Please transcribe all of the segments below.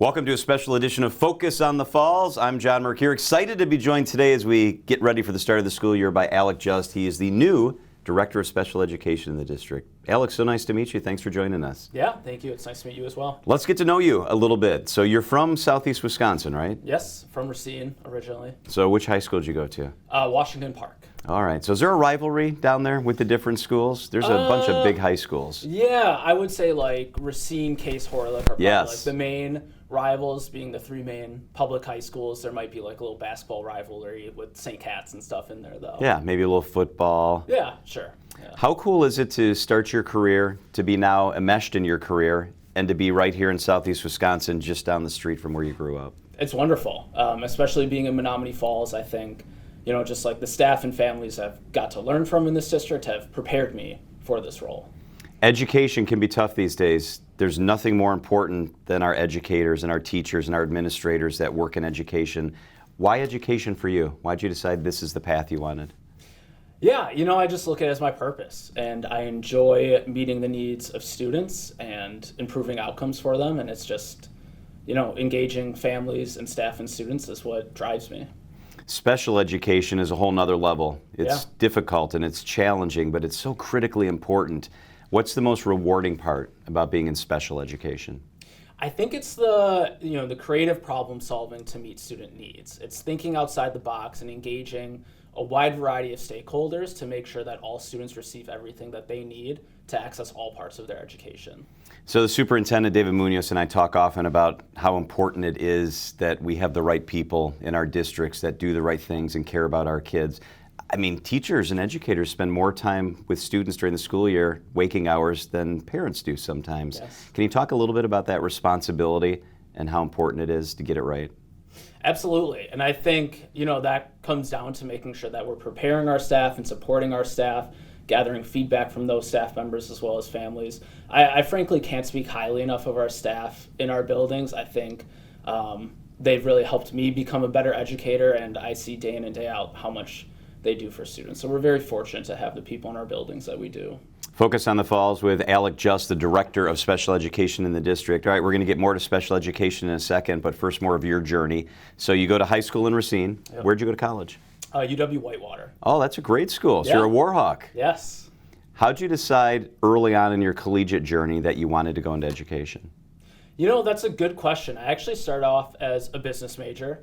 Welcome to a special edition of Focus on the Falls. I'm John Mercure, excited to be joined today as we get ready for the start of the school year by Alec Just. He is the new Director of Special Education in the district. Alec, so nice to meet you. Thanks for joining us. Yeah, thank you. It's nice to meet you as well. Let's get to know you a little bit. So you're from Southeast Wisconsin, right? Yes, from Racine originally. So which high school did you go to? Washington Park. All right. So is there a rivalry down there with the different schools? There's a bunch of big high schools. Yeah, I would say like Racine, Case, Horlick are probably like the main rivals, being the three main public high schools. There might be like a little basketball rivalry with St. Cat's and stuff in there though. Yeah, maybe a little football. Yeah, sure. Yeah. How cool is it to start your career, to be now enmeshed in your career, and to be right here in Southeast Wisconsin, just down the street from where you grew up? It's wonderful, especially being in Menominee Falls. I think, you know, just like the staff and families I've got to learn from in this district have prepared me for this role. Education can be tough these days. There's nothing more important than our educators and our teachers and our administrators that work in education. Why education for you? Why'd you decide this is the path you wanted? Yeah, you know, I just look at it as my purpose, and I enjoy meeting the needs of students and improving outcomes for them, and it's just, you know, engaging families and staff and students is what drives me. Special education is a whole nother level. It's difficult and it's challenging, but it's so critically important. What's the most rewarding part about being in special education? I think it's the creative problem solving to meet student needs. It's thinking outside the box and engaging a wide variety of stakeholders to make sure that all students receive everything that they need to access all parts of their education. So the superintendent, David Munoz, and I talk often about how important it is that we have the right people in our districts that do the right things and care about our kids. I mean, teachers and educators spend more time with students during the school year, waking hours, than parents do sometimes. Yes. Can you talk a little bit about that responsibility and how important it is to get it right? Absolutely. And I think, you know, that comes down to making sure that we're preparing our staff and supporting our staff, gathering feedback from those staff members as well as families. I frankly can't speak highly enough of our staff in our buildings. I think they've really helped me become a better educator, and I see day in and day out how much they do for students. So we're very fortunate to have the people in our buildings that we do. Focus on the Falls with Alec Just, the Director of Special Education in the district. All right, we're going to get more to special education in a second, but first more of your journey. So you go to high school in Racine. Yep. Where'd you go to college? UW-Whitewater. Oh, that's a great school. So Yeah. you're a Warhawk. Yes. How'd you decide early on in your collegiate journey that you wanted to go into education? You know, that's a good question. I actually started off as a business major.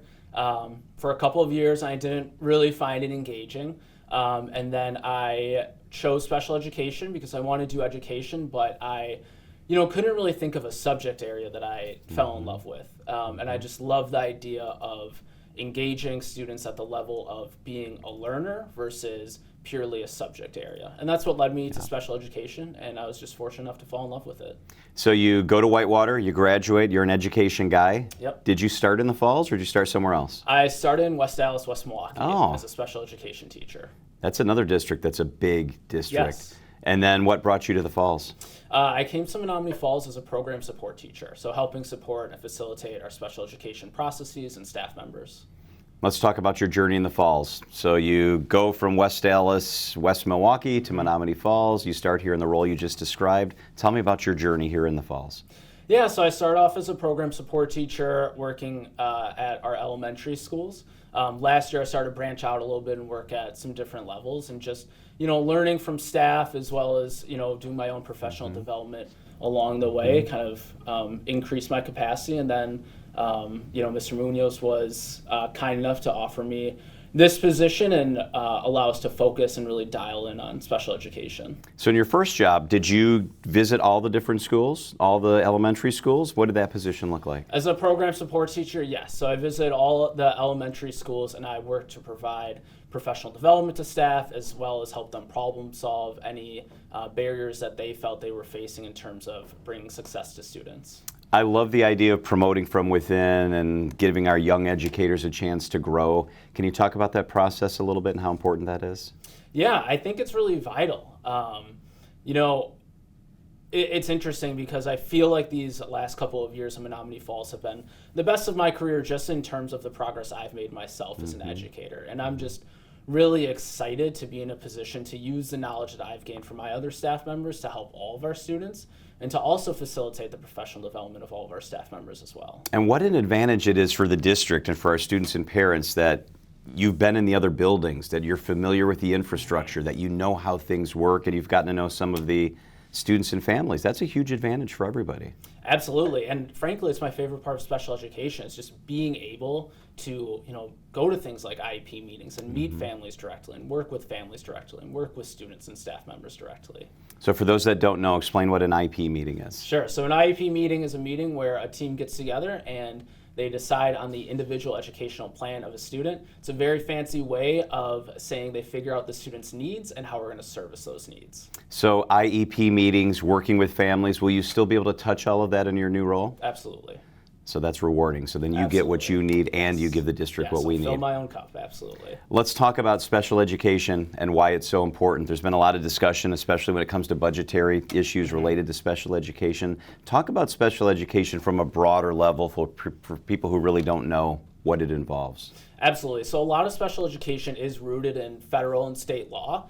For a couple of years, I didn't really find it engaging. And then I chose special education because I wanted to do education, but I, couldn't really think of a subject area that I fell in love with. And I just love the idea of engaging students at the level of being a learner versus purely a subject area. And that's what led me to special education, and I was just fortunate enough to fall in love with it. So you go to Whitewater, you graduate, you're an education guy. Yep. Did you start in the Falls or did you start somewhere else? I started in West Dallas, West Milwaukee Oh. as a special education teacher. That's another district that's a big district. Yes. And then what brought you to the Falls? I came to Menominee Falls as a program support teacher, so helping support and facilitate our special education processes and staff members. Let's talk about your journey in the Falls. So you go from West Dallas, West Milwaukee to Menominee Falls. You start here in the role you just described. Tell me about your journey here in the Falls. Yeah, so I started off as a program support teacher working at our elementary schools. Last year I started to branch out a little bit and work at some different levels and just, learning from staff as well as, doing my own professional development along the way, kind of increase my capacity. And then, Mr. Munoz was kind enough to offer me this position and allow us to focus and really dial in on special education. So in your first job, did you visit all the different schools, all the elementary schools? What did that position look like? As a program support teacher, yes. So I visit all the elementary schools and I work to provide professional development to staff as well as help them problem solve any barriers that they felt they were facing in terms of bringing success to students. I love the idea of promoting from within and giving our young educators a chance to grow. Can you talk about that process a little bit and how important that is? Yeah, I think it's really vital. It's interesting because I feel like these last couple of years in Menominee Falls have been the best of my career just in terms of the progress I've made myself as an educator. And I'm just really excited to be in a position to use the knowledge that I've gained from my other staff members to help all of our students and to also facilitate the professional development of all of our staff members as well. And what an advantage it is for the district and for our students and parents that you've been in the other buildings, that you're familiar with the infrastructure, that you know how things work, and you've gotten to know some of the students and families. That's a huge advantage for everybody. Absolutely, and frankly, it's my favorite part of special education. It's just being able to, go to things like IEP meetings and meet families directly and work with families directly and work with students and staff members directly. So for those that don't know, explain what an IEP meeting is. Sure, so an IEP meeting is a meeting where a team gets together and they decide on the individual educational plan of a student. It's a very fancy way of saying they figure out the student's needs and how we're going to service those needs. So IEP meetings, working with families, will you still be able to touch all of that in your new role? Absolutely. So that's rewarding. So then you get what you need and you give the district what we need. Fill my own cup, absolutely. Let's talk about special education and why it's so important. There's been a lot of discussion, especially when it comes to budgetary issues related to special education. Talk about special education from a broader level for people who really don't know what it involves. Absolutely. So a lot of special education is rooted in federal and state law.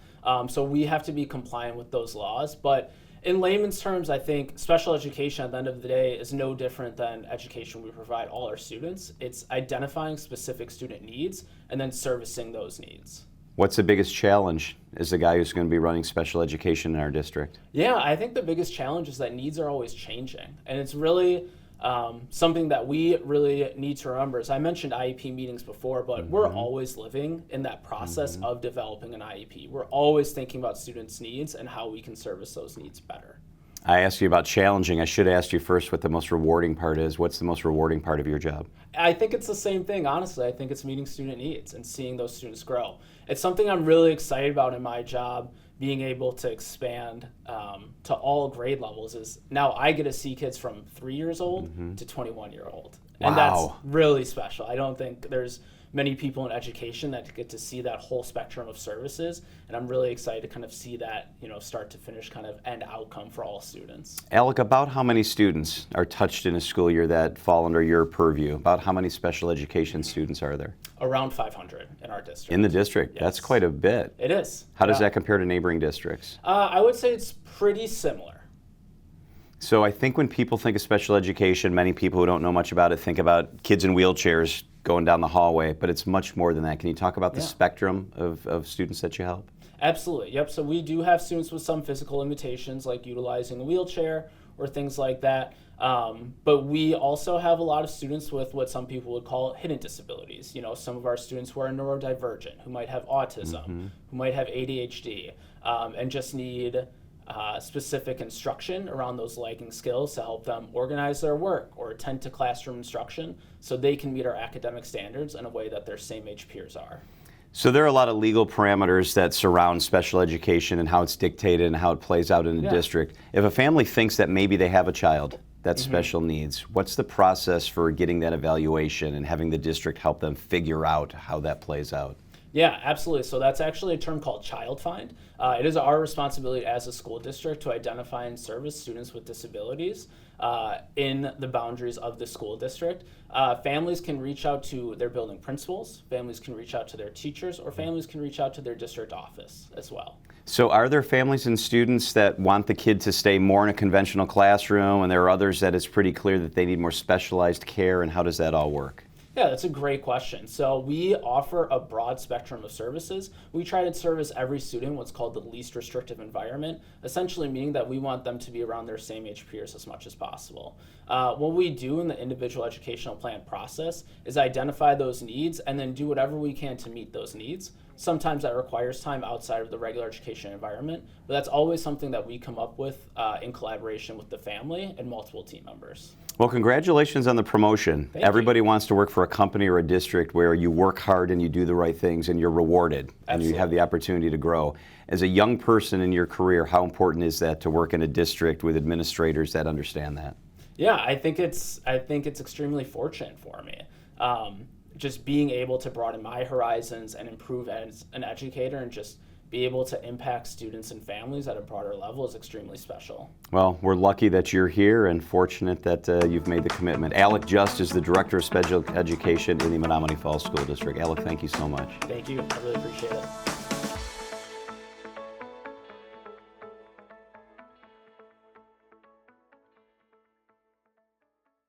So we have to be compliant with those laws. But in layman's terms, I think special education at the end of the day is no different than education we provide all our students. It's identifying specific student needs and then servicing those needs. What's the biggest challenge as the guy who's going to be running special education in our district? Yeah, I think the biggest challenge is that needs are always changing. And it's really something that we really need to remember. As I mentioned IEP meetings before, but we're always living in that process of developing an IEP. We're always thinking about students' needs and how we can service those needs better. I asked you about challenging. I should have asked you first what the most rewarding part is. What's the most rewarding part of your job? I think it's the same thing, honestly. I think it's meeting student needs and seeing those students grow. It's something I'm really excited about in my job, being able to expand to all grade levels. Is now I get to see kids from 3 years old to 21-year-old. And that's really special. I don't think there's many people in education that get to see that whole spectrum of services, and I'm really excited to kind of see that, start to finish kind of end outcome for all students. Alec, about how many students are touched in a school year that fall under your purview? About how many special education students are there? Around 500 in our district. In the district? Yes. That's quite a bit. It is. How does that compare to neighboring districts? I would say it's pretty similar. So I think when people think of special education, many people who don't know much about it think about kids in wheelchairs going down the hallway, but it's much more than that. Can you talk about the spectrum of students that you help? Absolutely, yep. So we do have students with some physical limitations, like utilizing a wheelchair or things like that. But we also have a lot of students with what some people would call hidden disabilities. Some of our students who are neurodivergent, who might have autism, who might have ADHD, and just need specific instruction around those lagging skills to help them organize their work or attend to classroom instruction so they can meet our academic standards in a way that their same age peers are. So there are a lot of legal parameters that surround special education and how it's dictated and how it plays out in the district. If a family thinks that maybe they have a child that's special needs, what's the process for getting that evaluation and having the district help them figure out how that plays out? Yeah, absolutely. So that's actually a term called child find. It is our responsibility as a school district to identify and service students with disabilities in the boundaries of the school district. Families can reach out to their building principals, families can reach out to their teachers, or families can reach out to their district office as well. So are there families and students that want the kid to stay more in a conventional classroom, and there are others that it's pretty clear that they need more specialized care, and how does that all work? Yeah, that's a great question. So we offer a broad spectrum of services. We try to service every student in what's called the least restrictive environment, essentially meaning that we want them to be around their same age peers as much as possible. What we do in the individual educational plan process is identify those needs and then do whatever we can to meet those needs. Sometimes that requires time outside of the regular education environment, but that's always something that we come up with in collaboration with the family and multiple team members. Well, congratulations on the promotion. Thank Everybody you. wants to work for a company or a district where you work hard and you do the right things and you're rewarded and you have the opportunity to grow. As a young person in your career, how important is that to work in a district with administrators that understand that? Yeah, I think it's extremely fortunate for me. Just being able to broaden my horizons and improve as an educator and just be able to impact students and families at a broader level is extremely special. Well, we're lucky that you're here and fortunate that you've made the commitment. Alec Just is the Director of Special Education in the Menominee Falls School District. Alec, thank you so much. Thank you. I really appreciate it.